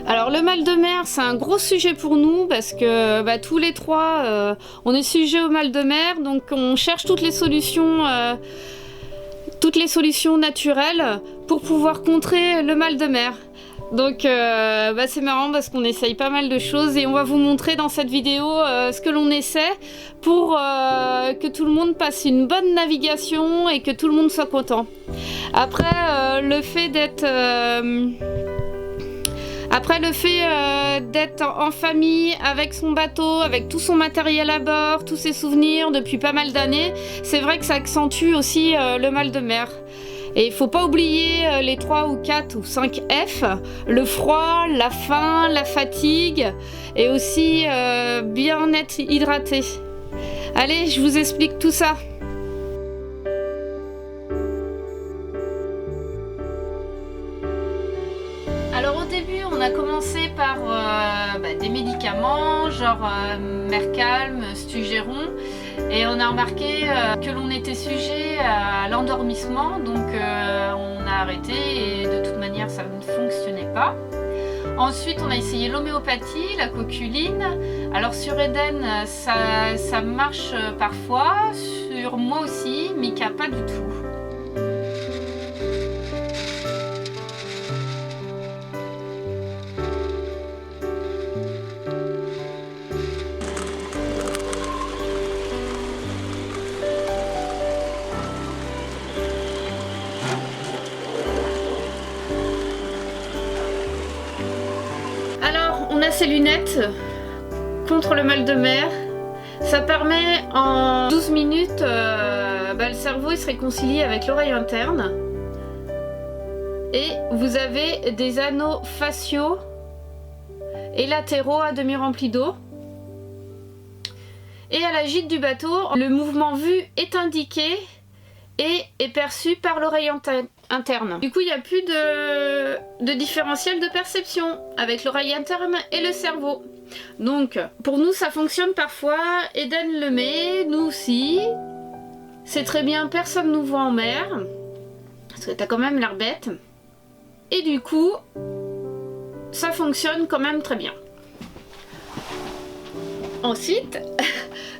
Alors le mal de mer, c'est un gros sujet pour nous parce que tous les trois, on est sujet au mal de mer, donc on cherche toutes les solutions naturelles pour pouvoir contrer le mal de mer. Donc c'est marrant parce qu'on essaye pas mal de choses et on va vous montrer dans cette vidéo ce que l'on essaie pour que tout le monde passe une bonne navigation et que tout le monde soit content. Après le fait d'être en famille, avec son bateau, avec tout son matériel à bord, tous ses souvenirs depuis pas mal d'années, c'est vrai que ça accentue aussi le mal de mer. Et il ne faut pas oublier les 3 ou 4 ou 5 F, le froid, la faim, la fatigue et aussi bien être hydraté. Allez, je vous explique tout ça. Alors au début, on a commencé par des médicaments, genre Mercalm, Stugéron, et on a remarqué que l'on était sujet à l'endormissement, donc on a arrêté et de toute manière ça ne fonctionnait pas. Ensuite, on a essayé l'homéopathie, la coculine. Alors sur Eden, ça marche parfois, sur moi aussi, Mika pas du tout. On a ces lunettes contre le mal de mer. Ça permet en 12 minutes, le cerveau il se réconcilie avec l'oreille interne. Et vous avez des anneaux faciaux et latéraux à demi remplis d'eau. Et à la gîte du bateau, le mouvement vu est indiqué et est perçu par l'oreille interne. Du coup, il n'y a plus de différentiel de perception avec l'oreille interne et le cerveau. Donc, pour nous, ça fonctionne parfois. Eden le met, nous aussi. C'est très bien, personne nous voit en mer. Parce que t'as quand même l'air bête. Et du coup, ça fonctionne quand même très bien. Ensuite,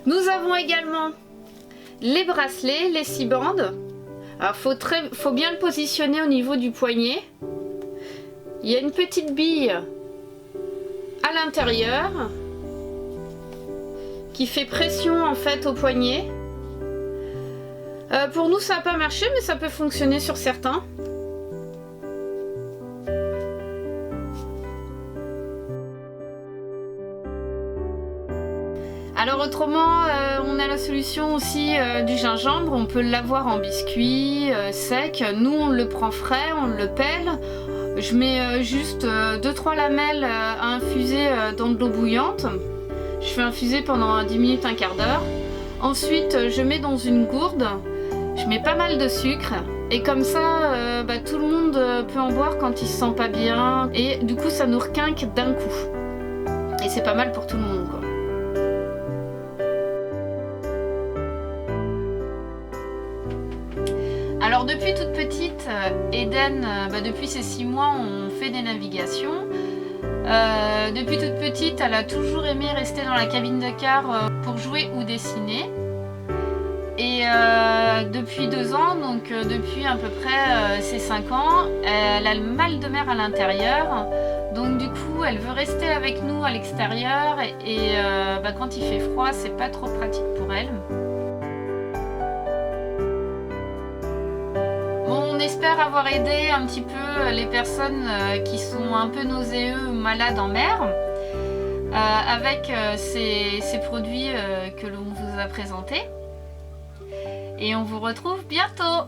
nous avons également les bracelets, les 6 bandes. Alors faut bien le positionner au niveau du poignet. Il y a une petite bille à l'intérieur qui fait pression en fait au poignet. Pour nous ça n'a pas marché, mais ça peut fonctionner sur certains. Alors autrement, on a la solution aussi du gingembre. On peut l'avoir en biscuit sec. Nous on le prend frais, on le pèle. Je mets juste 2-3 lamelles à infuser dans de l'eau bouillante. Je fais infuser pendant 10 minutes, un quart d'heure. Ensuite je mets dans une gourde. Je mets pas mal de sucre. Et comme ça, tout le monde peut en boire quand il se sent pas bien. Et du coup ça nous requinque d'un coup. Et c'est pas mal pour tout le monde, quoi. Alors depuis toute petite, Eden, depuis ses 6 mois, on fait des navigations. Depuis toute petite, elle a toujours aimé rester dans la cabine de quart pour jouer ou dessiner. Et depuis 2 ans, donc depuis à peu près ses 5 ans, elle a le mal de mer à l'intérieur. Donc du coup, elle veut rester avec nous à l'extérieur et quand il fait froid, c'est pas trop pratique pour elle. On espère avoir aidé un petit peu les personnes qui sont un peu nauséeux ou malades en mer avec ces produits que l'on vous a présentés. Et on vous retrouve bientôt!